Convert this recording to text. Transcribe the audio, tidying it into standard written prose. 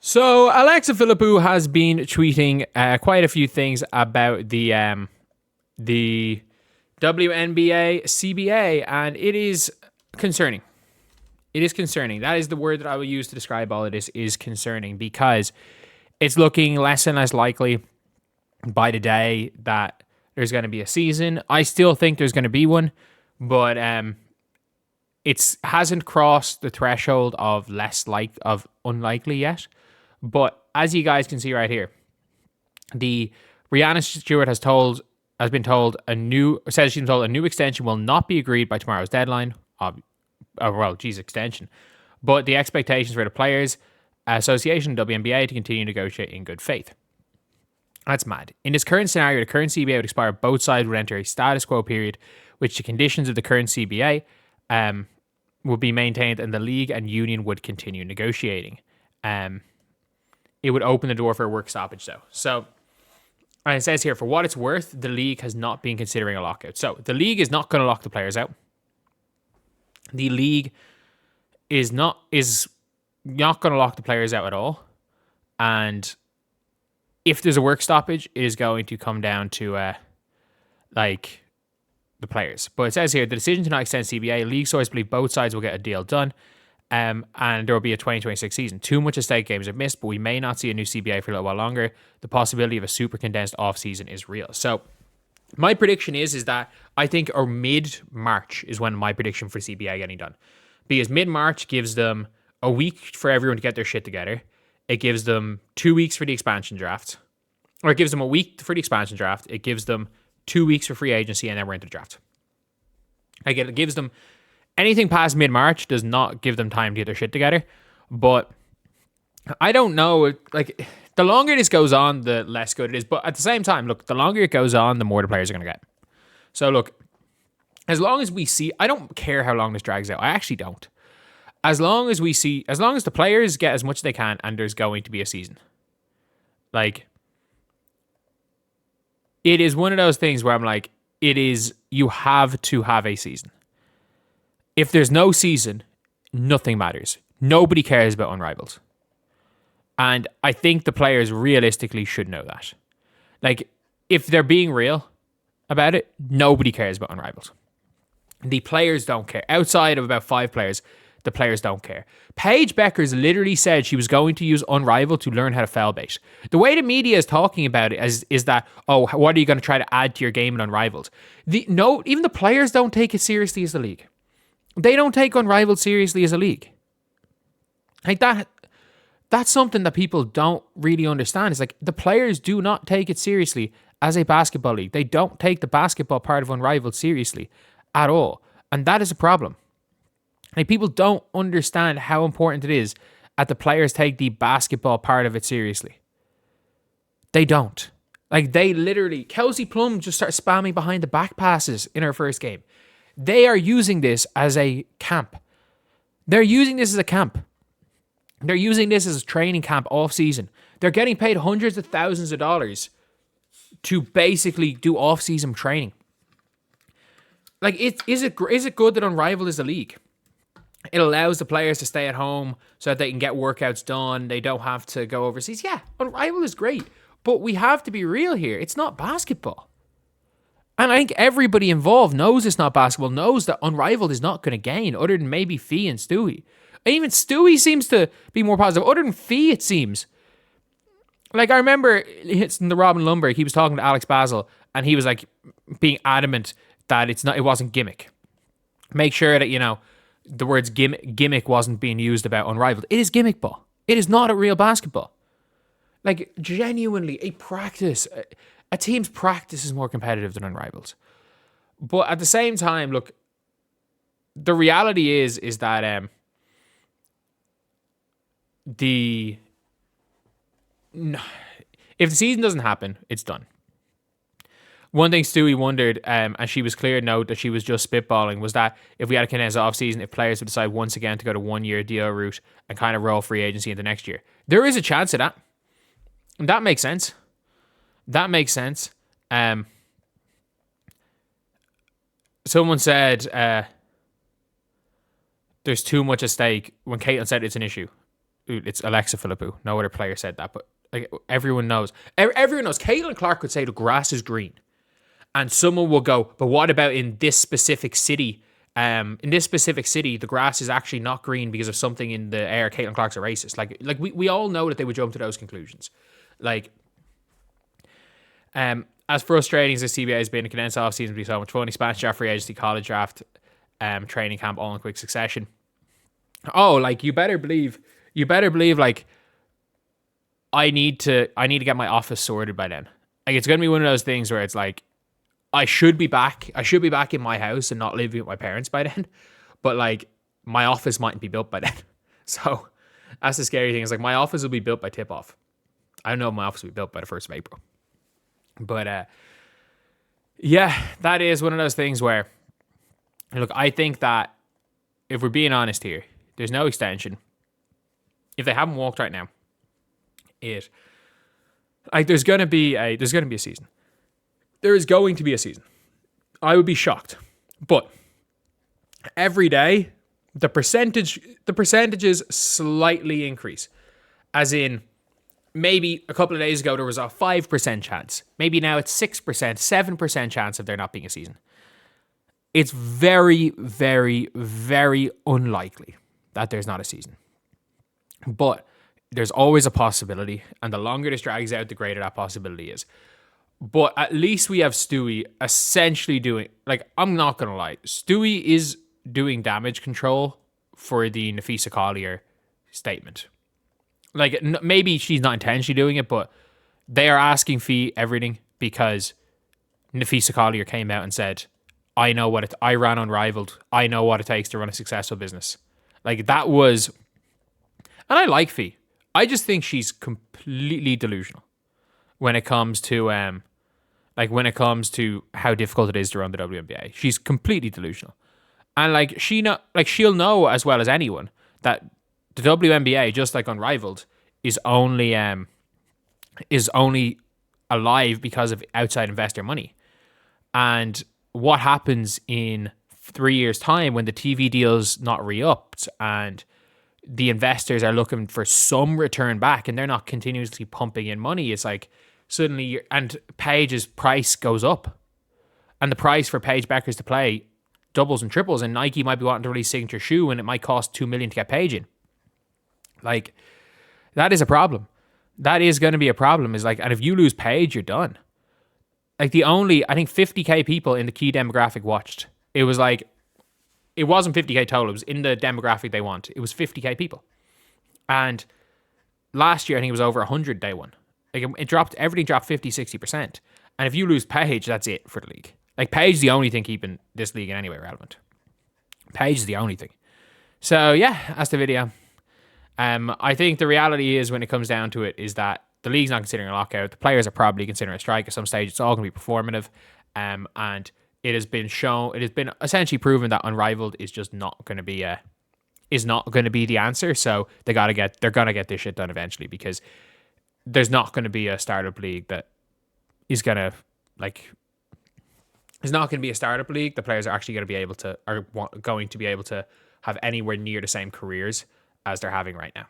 So Alexa Philippou has been tweeting quite a few things about the WNBA CBA, and it is concerning. It is concerning. That is the word that I will use to describe all of this, is concerning, because it's looking less and less likely by the day that there's going to be a season. I still think there's going to be one, but it hasn't crossed the threshold of unlikely yet. But as you guys can see right here, the Breanna Stewart has been told a new extension will not be agreed by tomorrow's deadline. Extension. But the expectations for the Players Association, WNBA, to continue to negotiate in good faith. That's mad. In this current scenario, the current CBA would expire. Both sides would enter a status quo period, which the conditions of the current CBA would be maintained, and the league and union would continue negotiating. It would open the door for a work stoppage, though. So, and it says here, for what it's worth, the league has not been considering a lockout. So, the league is not going to lock the players out. The league is not going to lock the players out at all. And if there's a work stoppage, it is going to come down to the players. But it says here, the decision to not extend CBA, league sources believe both sides will get a deal done. And there will be a 2026 season. Too much at stake, games are missed, but we may not see a new CBA for a little while longer. The possibility of a super condensed off-season is real. So my prediction is that I think our mid-March is when my prediction for CBA getting done. Because mid-March gives them a week for everyone to get their shit together. It gives them 2 weeks for the expansion draft. Or it gives them a week for the expansion draft. It gives them 2 weeks for free agency, and then we're into the draft. Again, it gives them... Anything past mid-March does not give them time to get their shit together. But I don't know. Like, the longer this goes on, the less good it is. But at the same time, look, the longer it goes on, the more the players are going to get. So, look, as long as we see... I don't care how long this drags out. I actually don't. As long as the players get as much as they can, and there's going to be a season. Like, it is one of those things where I'm like, you have to have a season. If there's no season, nothing matters. Nobody cares about Unrivaled. And I think the players realistically should know that. Like, if they're being real about it, nobody cares about Unrivaled. The players don't care. Outside of about 5 players, the players don't care. Paige Bueckers literally said she was going to use Unrivaled to learn how to foul bait. The way the media is talking about it is that, oh, what are you going to try to add to your game in Unrivaled? Even the players don't take it seriously as a league. They don't take Unrivaled seriously as a league. Like that's something that people don't really understand. It's like the players do not take it seriously as a basketball league. They don't take the basketball part of Unrivaled seriously at all. And that is a problem. Like, people don't understand how important it is that the players take the basketball part of it seriously. They don't. Like, they literally... Kelsey Plum just started spamming behind the back passes in her first game. They are using this as a camp. They're using this as a camp. They're using this as a training camp off season. They're getting paid hundreds of thousands of dollars to basically do off season training. Like, is it good that Unrivaled is a league? It allows the players to stay at home so that they can get workouts done. They don't have to go overseas. Yeah, Unrivaled is great. But we have to be real here. It's not basketball. And I think everybody involved knows it's not basketball, knows that Unrivaled is not going to gain, other than maybe Fee and Stewie. And even Stewie seems to be more positive. Other than Fee, it seems. Like, I remember in the Robin Lundberg, he was talking to Alex Basil, and he was like being adamant that it wasn't gimmick. Make sure that, the words gimmick wasn't being used about Unrivaled. It is gimmick ball. It is not a real basketball. Like, genuinely, a team's practice is more competitive than Unrivaled. But at the same time, look, the reality is that if the season doesn't happen, it's done. One thing Stewie wondered, and she was clear note that she was just spitballing, was that if we had a condensed off-season, if players would decide once again to go to 1-year deal route and kind of roll free agency into next year. There is a chance of that. And that makes sense. Someone said there's too much at stake when Caitlin said it's an issue. it's Alexa Philippou. No other player said that, but like everyone knows. Everyone knows. Caitlin Clark would say the grass is green, and someone will go, but what about in this specific city? In this specific city, the grass is actually not green because of something in the air. Caitlin Clark's a racist. Like we all know that they would jump to those conclusions. Like, as frustrating as the CBA has been, a condensed offseason be so much fun. Expansion draft, free agency, college draft, training camp, all in quick succession. Oh, like you better believe, like I need to get my office sorted by then. Like it's gonna be one of those things where it's like I should be back in my house and not living with my parents by then, but like my office mightn't be built by then. So that's the scary thing. Is like my office will be built by tip off. I don't know if my office will be built by the 1st of April. But yeah, that is one of those things where, look, I think that if we're being honest here, there's no extension. If they haven't walked right now, there's gonna be a season. There is going to be a season. I would be shocked. But every day, the percentages slightly increase. As in, maybe a couple of days ago, there was a 5% chance. Maybe now it's 6%, 7% chance of there not being a season. It's very, very, very unlikely that there's not a season. But there's always a possibility. And the longer this drags out, the greater that possibility is. But at least we have Stewie essentially doing, like, I'm not going to lie. Stewie is doing damage control for the Nafisa Collier statement. Like, maybe she's not intentionally doing it, but they are asking Fee everything because Nafisa Collier came out and said, I ran Unrivaled. I know what it takes to run a successful business. Like, that was, and I like Fee. I just think she's completely delusional when it comes to how difficult it is to run the WNBA. She's completely delusional. And she'll know as well as anyone that the WNBA, just like Unrivaled, is only alive because of outside investor money. And what happens in 3 years' time when the TV deal's not re-upped and the investors are looking for some return back and they're not continuously pumping in money, it's like suddenly, and Paige's price goes up. And the price for Paige Bueckers to play doubles and triples, and Nike might be wanting to release signature shoe and it might cost $2 million to get Paige in. Like, that is a problem. That is going to be a problem. Is like, and if you lose Paige, you're done. Like, I think 50k people in the key demographic watched. It was like, it wasn't 50k total. It was in the demographic they want. It was 50k people. And last year, I think it was over 100 day one. Like, everything dropped 50, 60%. And if you lose Paige, that's it for the league. Like, Paige is the only thing keeping this league in any way relevant. Paige is the only thing. So, yeah, that's the video. I think the reality is, when it comes down to it, is that the league's not considering a lockout. The players are probably considering a strike at some stage. It's all going to be performative. And it has been essentially proven that Unrivaled is just not going to be the answer. So they're going to get this shit done eventually, because there's not going to be a startup league that is going to, like, it's not going to be a startup league. The players are actually going to be able to have anywhere near the same careers as they're having right now.